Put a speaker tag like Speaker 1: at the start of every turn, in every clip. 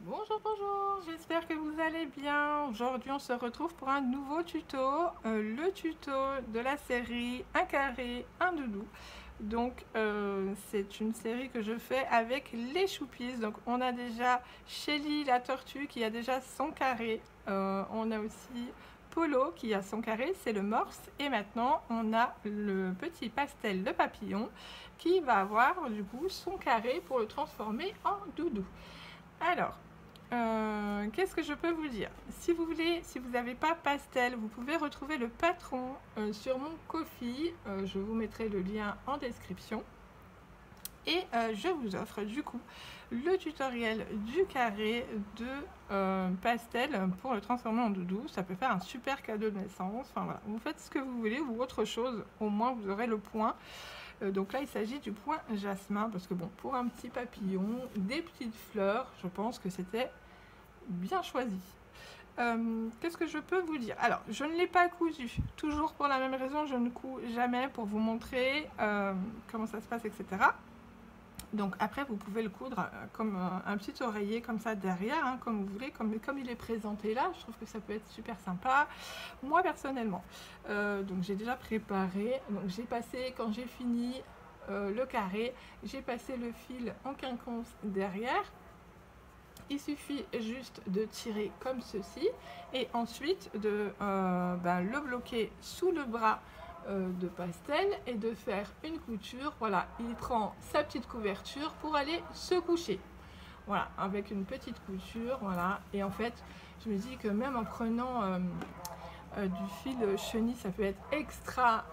Speaker 1: Bonjour, bonjour, j'espère que vous allez bien. Aujourd'hui, on se retrouve pour un nouveau tuto, le tuto de la série Un carré, un doudou. Donc, c'est une série que je fais avec les choupies. Donc, on a déjà Shelly la tortue qui a déjà son carré. On a aussi Polo qui a son carré, c'est le morse. Et maintenant, on a le petit pastel de papillon qui va avoir du coup son carré pour le transformer en doudou. Alors, qu'est-ce que je peux vous dire? Si vous voulez, si vous n'avez pas pastel, vous pouvez retrouver le patron sur mon Ko-fi. Je vous mettrai le lien en description. Et je vous offre du coup le tutoriel du carré de pastel pour le transformer en doudou. Ça peut faire un super cadeau de naissance. Enfin voilà, vous faites ce que vous voulez ou autre chose. Au moins vous aurez le point. Donc là, il s'agit du point jasmin, parce que bon, pour un petit papillon, des petites fleurs, je pense que c'était bien choisi. Qu'est-ce que je peux vous dire? Alors, je ne l'ai pas cousu, toujours pour la même raison, je ne couds jamais pour vous montrer comment ça se passe, etc. Donc après, vous pouvez le coudre comme un petit oreiller comme ça derrière, hein, comme vous voulez, comme il est présenté là. Je trouve que ça peut être super sympa. Moi personnellement, donc j'ai déjà préparé. Donc j'ai passé, quand j'ai fini le carré, j'ai passé le fil en quinconce derrière. Il suffit juste de tirer comme ceci et ensuite de le bloquer sous le bras de pastel et de faire une couture. Voilà, il prend sa petite couverture pour aller se coucher. Voilà, avec une petite couture, voilà. Et en fait, je me dis que même en prenant du fil chenille, ça peut être extra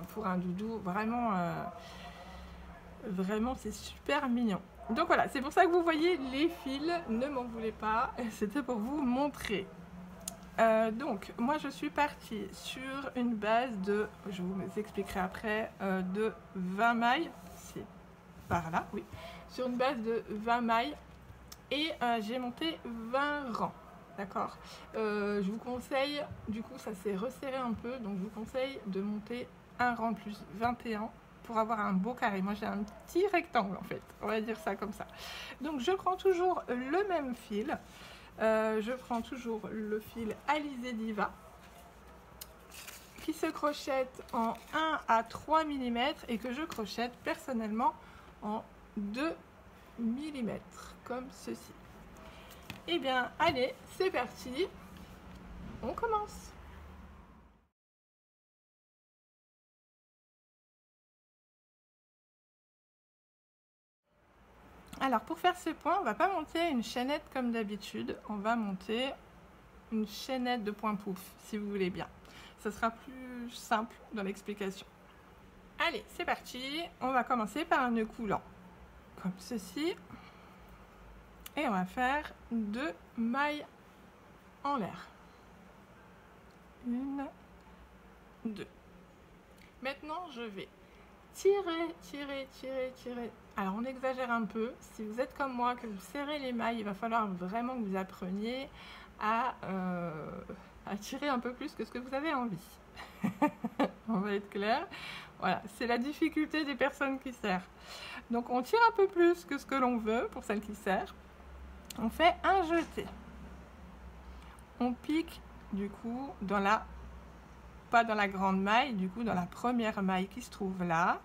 Speaker 1: pour un doudou. Vraiment, vraiment, c'est super mignon. Donc voilà, c'est pour ça que vous voyez les fils, ne m'en voulez pas, c'était pour vous montrer. Donc, moi je suis partie sur une base de, je vous expliquerai après, de 20 mailles, c'est par là, oui, sur une base de 20 mailles, et j'ai monté 20 rangs, d'accord. Je vous conseille, du coup ça s'est resserré un peu, donc je vous conseille de monter un rang plus 21 pour avoir un beau carré. Moi j'ai un petit rectangle en fait, on va dire ça comme ça. Donc je prends toujours le même fil. Je prends toujours le fil Alizé Diva qui se crochette en 1 à 3 mm et que je crochette personnellement en 2 mm comme ceci. Et bien allez, c'est parti, on commence. Alors pour faire ce point, on va pas monter une chaînette comme d'habitude, on va monter une chaînette de point pouf si vous voulez bien. Ça sera plus simple dans l'explication. Allez, c'est parti. On va commencer par un nœud coulant, comme ceci. Et on va faire 2 mailles en l'air. 1, 2. Maintenant, je vais tirer, tirer, tirer, tirer. Alors, on exagère un peu. Si vous êtes comme moi, que vous serrez les mailles, il va falloir vraiment que vous appreniez à tirer un peu plus que ce que vous avez envie. On va être clair. Voilà, c'est la difficulté des personnes qui serrent. Donc on tire un peu plus que ce que l'on veut pour celle qui serre. On fait un jeté. On pique du coup dans la, pas dans la grande maille, du coup dans la première maille qui se trouve là.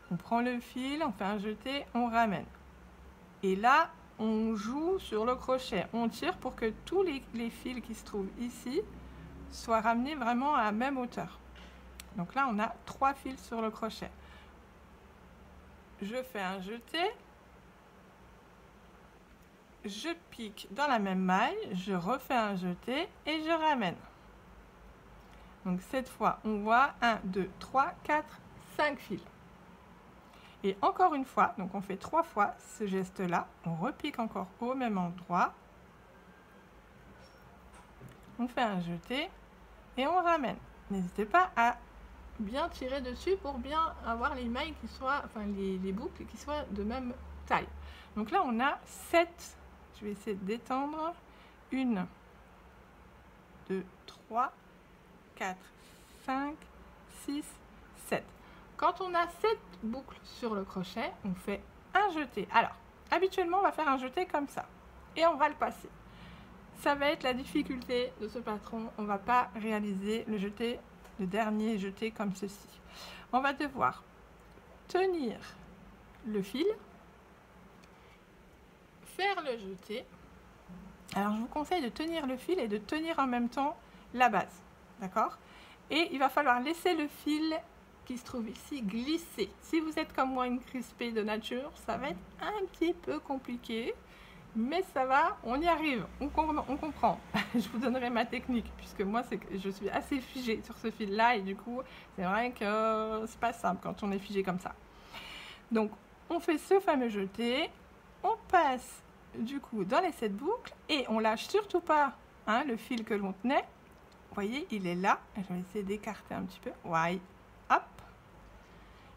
Speaker 1: On prend le fil, on fait un jeté, on ramène. Et là, on joue sur le crochet. On tire pour que tous les fils qui se trouvent ici soient ramenés vraiment à la même hauteur. Donc là, on a 3 fils sur le crochet. Je fais un jeté. Je pique dans la même maille. Je refais un jeté et je ramène. Donc cette fois, on voit 1, 2, 3, 4, 5 fils. Et encore une fois, donc on fait 3 fois ce geste-là. On repique encore au même endroit. On fait un jeté et on ramène. N'hésitez pas à bien tirer dessus pour bien avoir les mailles qui soient, enfin les boucles qui soient de même taille. Donc là on a 7, je vais essayer d'étendre, 1, 2, 3, 4, 5, 6, 7. Quand on a 7 boucles sur le crochet, on fait un jeté. Alors, habituellement on va faire un jeté comme ça. et on va le passer. Ça va être la difficulté de ce patron. On ne va pas réaliser le dernier jeté comme ceci. On va devoir tenir le fil, faire le jeté. Alors je vous conseille de tenir le fil et de tenir en même temps la base, d'accord? Et il va falloir laisser le fil qui se trouve ici glisser. Si vous êtes comme moi une crispée de nature, ça va être un petit peu compliqué, mais ça va, on y arrive, on comprend. Je vous donnerai ma technique, puisque moi je suis assez figée sur ce fil là, et du coup c'est vrai que c'est pas simple quand on est figé comme ça. Donc on fait ce fameux jeté, on passe du coup dans les 7 boucles, et on lâche surtout pas le fil que l'on tenait. Vous voyez, il est là, je vais essayer d'écarter un petit peu, ouais, hop.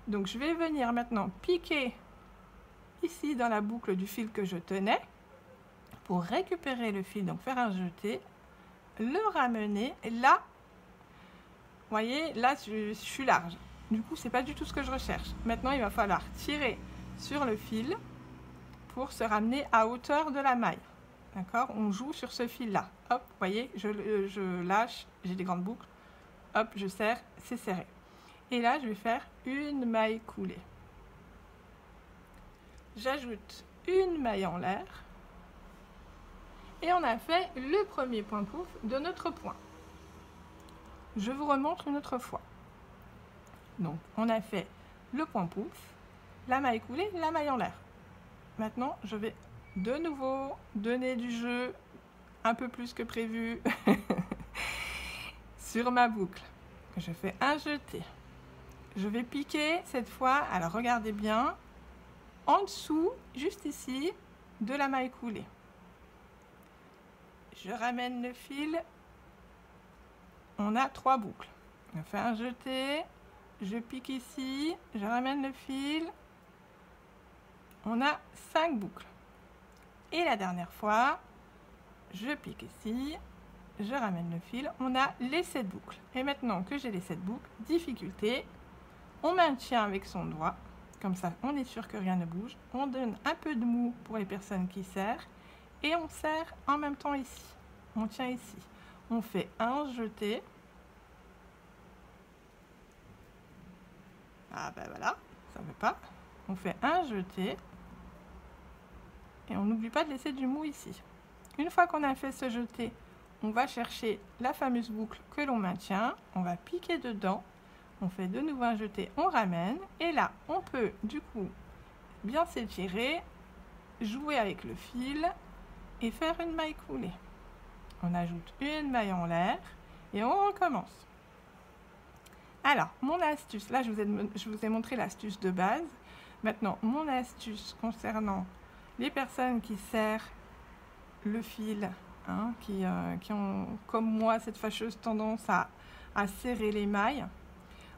Speaker 1: Donc je vais venir maintenant piquer ici dans la boucle du fil que je tenais, pour récupérer le fil, donc faire un jeté, le ramener, et là, vous voyez, là je suis large. Du coup, c'est pas du tout ce que je recherche. Maintenant, il va falloir tirer sur le fil pour se ramener à hauteur de la maille. D'accord? On joue sur ce fil-là. Hop, vous voyez, je lâche, j'ai des grandes boucles. Hop, je serre, c'est serré. Et là, je vais faire une maille coulée. J'ajoute une maille en l'air. Et on a fait le premier point pouf de notre point. Je vous remontre une autre fois. Donc, on a fait le point pouf, la maille coulée, la maille en l'air. Maintenant, je vais de nouveau donner du jeu un peu plus que prévu sur ma boucle. Je fais un jeté. Je vais piquer cette fois, alors regardez bien, en dessous, juste ici, de la maille coulée. Je ramène le fil, on a 3 boucles. Je fais un jeté, je pique ici, je ramène le fil, on a 5 boucles. Et la dernière fois, je pique ici, je ramène le fil, on a les 7 boucles. Et maintenant que j'ai les 7 boucles, difficulté, on maintient avec son doigt, comme ça on est sûr que rien ne bouge, on donne un peu de mou pour les personnes qui serrent, et on serre en même temps ici. On tient ici. On fait un jeté. Ah ben voilà, ça ne veut pas. On fait un jeté. Et on n'oublie pas de laisser du mou ici. Une fois qu'on a fait ce jeté, on va chercher la fameuse boucle que l'on maintient. On va piquer dedans. On fait de nouveau un jeté, on ramène. Et là, on peut du coup bien s'étirer, jouer avec le fil et faire une maille coulée. On ajoute une maille en l'air et on recommence. Alors, mon astuce, là je vous ai montré l'astuce de base. Maintenant, mon astuce concernant les personnes qui serrent le fil, qui ont comme moi cette fâcheuse tendance à serrer les mailles.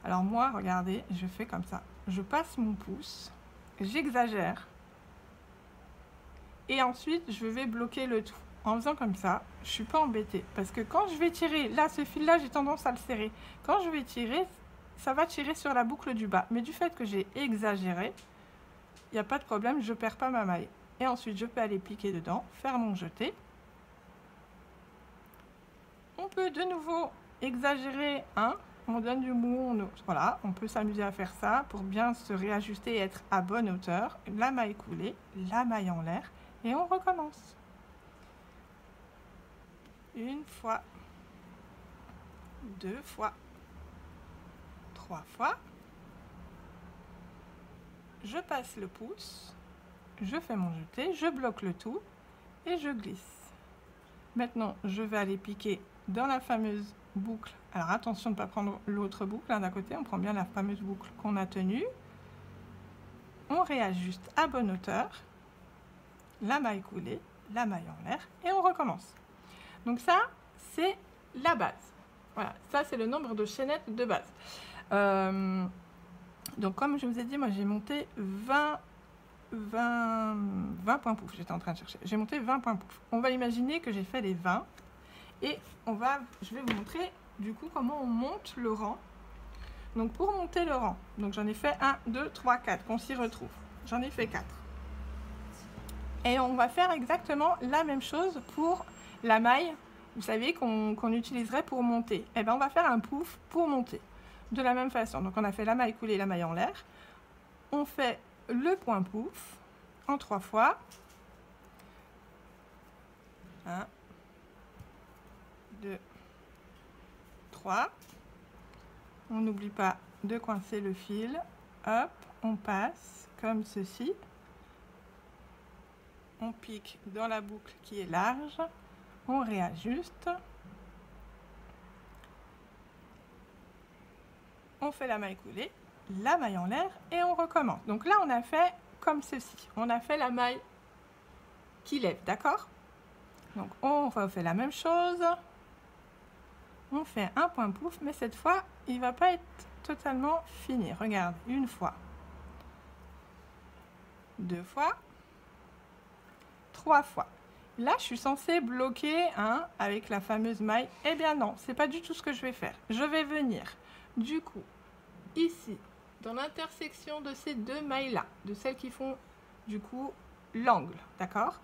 Speaker 1: Alors moi, regardez, je fais comme ça. Je passe mon pouce, j'exagère. Et ensuite, je vais bloquer le tout. En faisant comme ça, je ne suis pas embêtée. Parce que quand je vais tirer, là, ce fil-là, j'ai tendance à le serrer. Quand je vais tirer, ça va tirer sur la boucle du bas. Mais du fait que j'ai exagéré, il n'y a pas de problème, je ne perds pas ma maille. Et ensuite, je peux aller piquer dedans, faire mon jeté. On peut de nouveau exagérer, on donne du mou, voilà, on peut s'amuser à faire ça pour bien se réajuster et être à bonne hauteur. La maille coulée, la maille en l'air. Et on recommence. Une fois, 2 fois, 3 fois. Je passe le pouce, je fais mon jeté, je bloque le tout et je glisse. Maintenant, je vais aller piquer dans la fameuse boucle. Alors attention de ne pas prendre l'autre boucle d'un côté, on prend bien la fameuse boucle qu'on a tenue. On réajuste à bonne hauteur. La maille coulée, la maille en l'air et on recommence. Donc ça, c'est la base. Voilà, ça c'est le nombre de chaînettes de base. Donc comme je vous ai dit, moi j'ai monté 20 points pouf, j'étais en train de chercher. J'ai monté 20 points pouf. On va imaginer que j'ai fait les 20 et je vais vous montrer du coup comment on monte le rang. Donc pour monter le rang, donc j'en ai fait 1, 2, 3, 4, qu'on s'y retrouve. J'en ai fait 4. Et on va faire exactement la même chose pour la maille, vous savez, qu'on utiliserait pour monter. Et bien on va faire un pouf pour monter. De la même façon, donc on a fait la maille coulée, la maille en l'air. On fait le point pouf en 3 fois. 1, 2, 3. On n'oublie pas de coincer le fil. Hop, on passe comme ceci. On pique dans la boucle qui est large. On réajuste. On fait la maille coulée, la maille en l'air et on recommence. Donc là, on a fait comme ceci. On a fait la maille qui lève, d'accord? Donc on refait la même chose. On fait un point pouf, mais cette fois, il ne va pas être totalement fini. Regarde, une fois, 2 fois, 3 fois. Là, je suis censée bloquer avec la fameuse maille. Eh bien non, c'est pas du tout ce que je vais faire. Je vais venir, du coup, ici, dans l'intersection de ces 2 mailles-là, de celles qui font, du coup, l'angle, d'accord?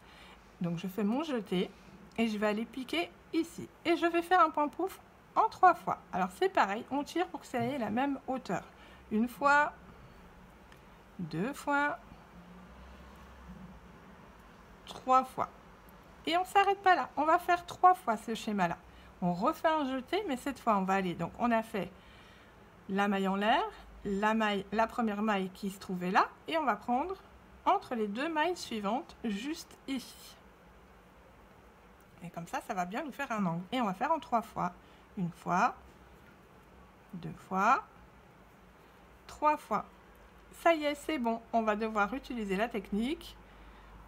Speaker 1: Donc, je fais mon jeté et je vais aller piquer ici. Et je vais faire un point pouf en 3 fois. Alors, c'est pareil, on tire pour que ça ait la même hauteur. Une fois, 2 fois, 3 fois. Et on ne s'arrête pas là, on va faire 3 fois ce schéma-là. On refait un jeté, mais cette fois, on va aller. Donc, on a fait la maille en l'air, la première maille qui se trouvait là, et on va prendre entre les 2 mailles suivantes, juste ici. Et comme ça, ça va bien nous faire un angle. Et on va faire en 3 fois. 1 fois, 2 fois, 3 fois. Ça y est, c'est bon. On va devoir utiliser la technique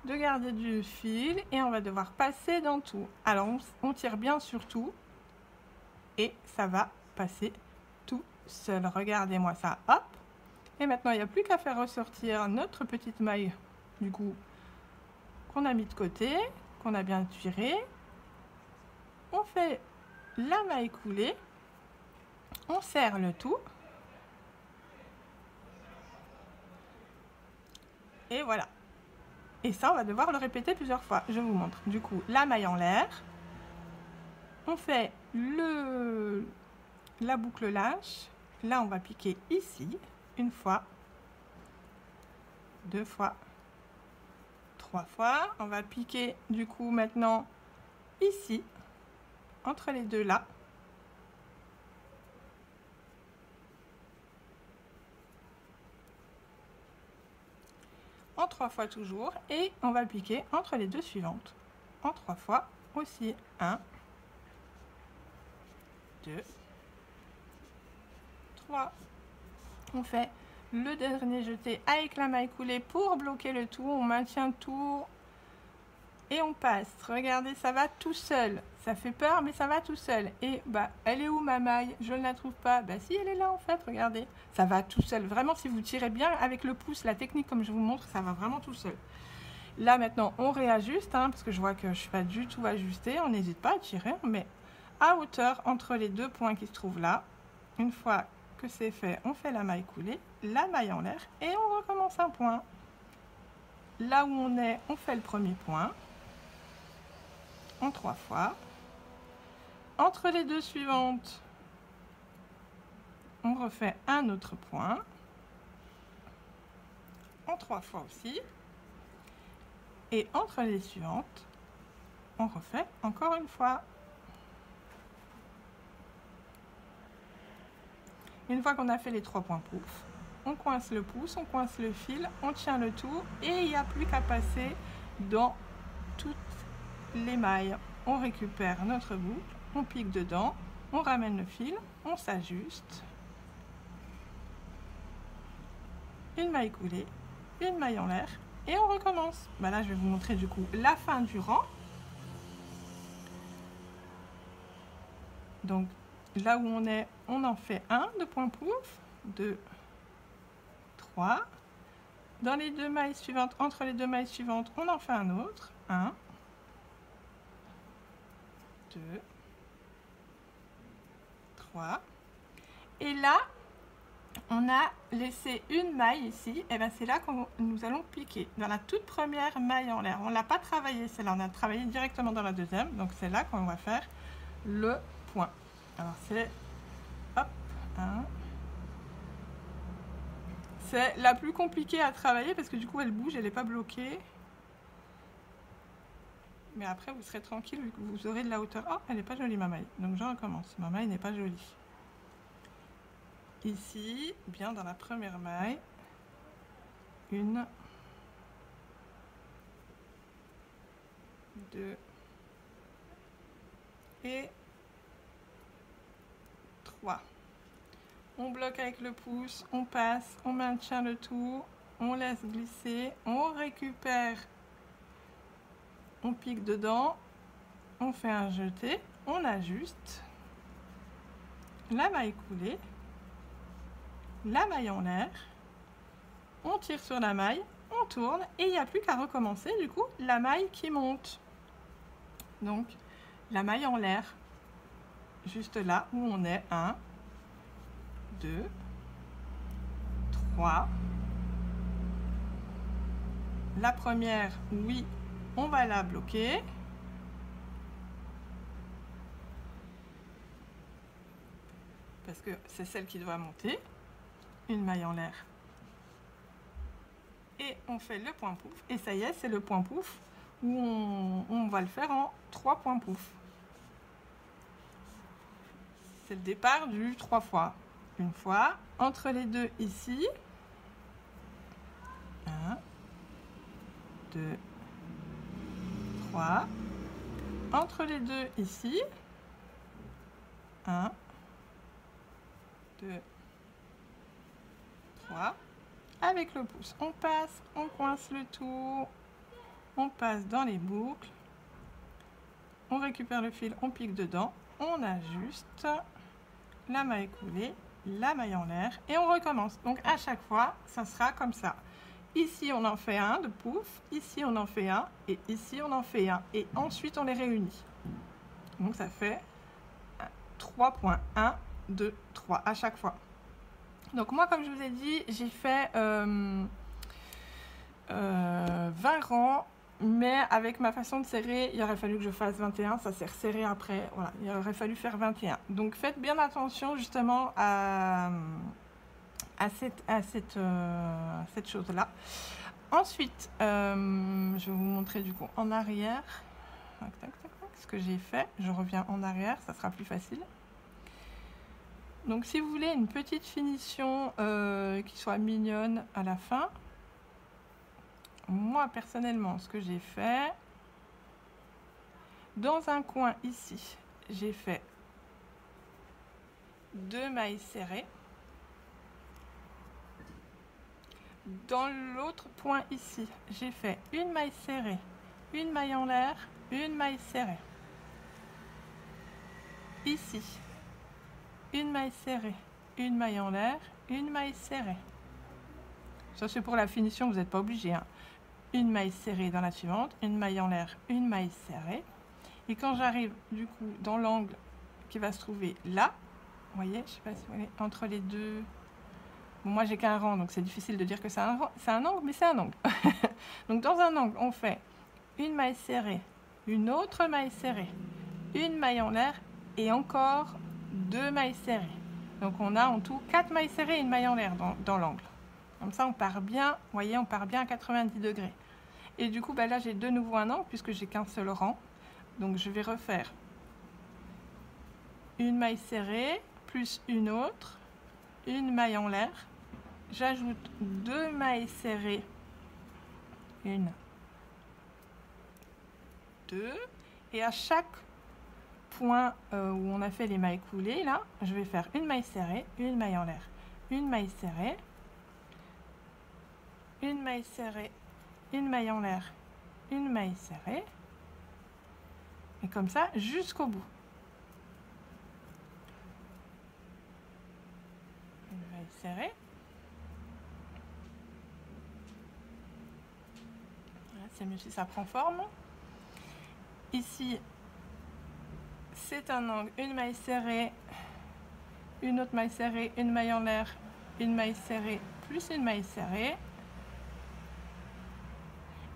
Speaker 1: de garder du fil et on va devoir passer dans tout. Alors, on tire bien sur tout et ça va passer tout seul. Regardez-moi ça. Hop. Et maintenant, il n'y a plus qu'à faire ressortir notre petite maille, du coup, qu'on a mis de côté, qu'on a bien tiré. On fait la maille coulée, on serre le tout et voilà. Et ça, on va devoir le répéter plusieurs fois. Je vous montre. Du coup, la maille en l'air, on fait la boucle lâche. Là, on va piquer ici, 1 fois, 2 fois, 3 fois. On va piquer du coup maintenant ici, entre les 2 là. En 3 fois toujours, et on va piquer entre les 2 suivantes en 3 fois aussi. 1, 2, 3. On fait le dernier jeté avec la maille coulée pour bloquer le tout. On maintient tout et on passe. Regardez, ça va tout seul. Ça fait peur, mais ça va tout seul. Et bah, elle est où ma maille? Je ne la trouve pas. Bah si, elle est là en fait, regardez. Ça va tout seul. Vraiment, si vous tirez bien avec le pouce, la technique comme je vous montre, ça va vraiment tout seul. Là maintenant, on réajuste, parce que je vois que je ne suis pas du tout ajustée. On n'hésite pas à tirer, on met à hauteur entre les 2 points qui se trouvent là. Une fois que c'est fait, on fait la maille coulée, la maille en l'air et on recommence un point. Là où on est, on fait le premier point en 3 fois. Entre les 2 suivantes, on refait un autre point en 3 fois aussi. Et entre les suivantes, on refait encore une fois. Une fois qu'on a fait les 3 points pouf, on coince le pouce, on coince le fil, on tient le tout et il n'y a plus qu'à passer dans toutes les mailles. On récupère notre boucle, on pique dedans, on ramène le fil, on s'ajuste. Une maille coulée, une maille en l'air et on recommence. Bah là, je vais vous montrer du coup la fin du rang. Donc là où on est, on en fait un de point pouf, 2, 3. Dans les 2 mailles suivantes, entre les 2 mailles suivantes, on en fait un autre. 1, 2, 3. Et là, on a laissé une maille ici, et bien c'est là que nous allons piquer, dans la toute première maille en l'air. On ne l'a pas travaillé, celle-là, on a travaillé directement dans la deuxième, donc c'est là qu'on va faire le point. Alors c'est, hop, 1. C'est la plus compliquée à travailler parce que du coup elle bouge, elle n'est pas bloquée. Mais après vous serez tranquille vu que vous aurez de la hauteur. Oh, elle n'est pas jolie ma maille, donc je recommence. Ma maille n'est pas jolie. Ici, bien dans la première maille, 1, 2 et 3. On bloque avec le pouce, on passe, on maintient le tout, on laisse glisser, on récupère, on pique dedans, on fait un jeté, on ajuste, la maille coulée, la maille en l'air, on tire sur la maille, on tourne et il n'y a plus qu'à recommencer du coup la maille qui monte. Donc la maille en l'air, juste là où on est, 1, 2, 3. La première, oui, on va la bloquer. Parce que c'est celle qui doit monter. Une maille en l'air. Et on fait le point pouf. Et ça y est, c'est le point pouf où on va le faire en 3 points pouf. C'est le départ du 3 fois. Une fois, entre les deux ici. 1, 2, 3. Entre les deux ici. 1, 2, 3. Avec le pouce, on passe, on coince le tout, on passe dans les boucles, on récupère le fil, on pique dedans, on ajuste, la maille coulée, la maille en l'air et on recommence. Donc à chaque fois, ça sera comme ça. Ici, on en fait un de pouf, ici, on en fait un et ici, on en fait un. Et ensuite, on les réunit. Donc ça fait 3 points. 1, 2, 3 à chaque fois. Donc moi, comme je vous ai dit, j'ai fait 20 rangs, mais avec ma façon de serrer, il aurait fallu que je fasse 21, ça s'est resserré après, voilà, il aurait fallu faire 21. Donc faites bien attention justement à cette chose-là. Ensuite, je vais vous montrer du coup en arrière, tac, tac, tac, ce que j'ai fait. Je reviens en arrière, ça sera plus facile. Donc si vous voulez une petite finition qui soit mignonne à la fin, moi personnellement ce que j'ai fait, dans un coin ici, j'ai fait 2 mailles serrées. Dans l'autre point ici, j'ai fait une maille serrée, une maille en l'air, une maille serrée. Ici, une maille serrée, une maille en l'air, une maille serrée. Ça c'est pour la finition, vous n'êtes pas obligé, hein. Une maille serrée dans la suivante, une maille en l'air, une maille serrée. Et quand j'arrive du coup dans l'angle qui va se trouver là, vous voyez, je sais pas si vous voyez, entre les deux. Bon, moi j'ai qu'un rang, donc c'est difficile de dire que c'est un angle, mais c'est un angle. Donc dans un angle, on fait une maille serrée, une autre maille serrée, une maille en l'air et encore 2 mailles serrées. Donc on a en tout 4 mailles serrées et une maille en l'air dans l'angle. Comme ça on part bien, vous voyez, on part bien à 90 degrés. Et du coup, bah là j'ai de nouveau un angle puisque j'ai qu'un seul rang. Donc je vais refaire une maille serrée, plus une autre, une maille en l'air. J'ajoute 2 mailles serrées, 1, 2, et à chaque point où on a fait les mailles coulées, là, je vais faire une maille serrée, une maille en l'air, une maille serrée, une maille serrée, une maille en l'air, une maille serrée, et comme ça jusqu'au bout. Une maille serrée. C'est mieux si ça prend forme. Ici, c'est un angle, une maille serrée, une autre maille serrée, une maille en l'air, une maille serrée plus une maille serrée.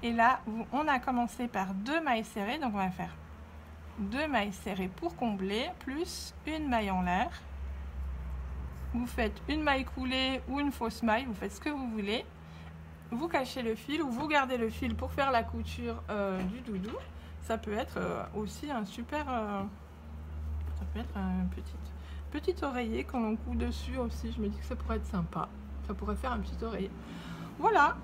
Speaker 1: Et là, on a commencé par 2 mailles serrées, donc on va faire 2 mailles serrées pour combler, plus une maille en l'air. Vous faites une maille coulée ou une fausse maille, vous faites ce que vous voulez. Vous cachez le fil ou vous gardez le fil pour faire la couture du doudou. Ça peut être aussi un super... ça peut être un petit oreiller qu'on coud dessus aussi. Je me dis que ça pourrait être sympa. Ça pourrait faire un petit oreiller. Voilà.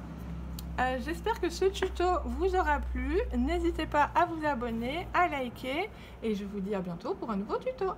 Speaker 1: J'espère que ce tuto vous aura plu. N'hésitez pas à vous abonner, à liker. Et je vous dis à bientôt pour un nouveau tuto.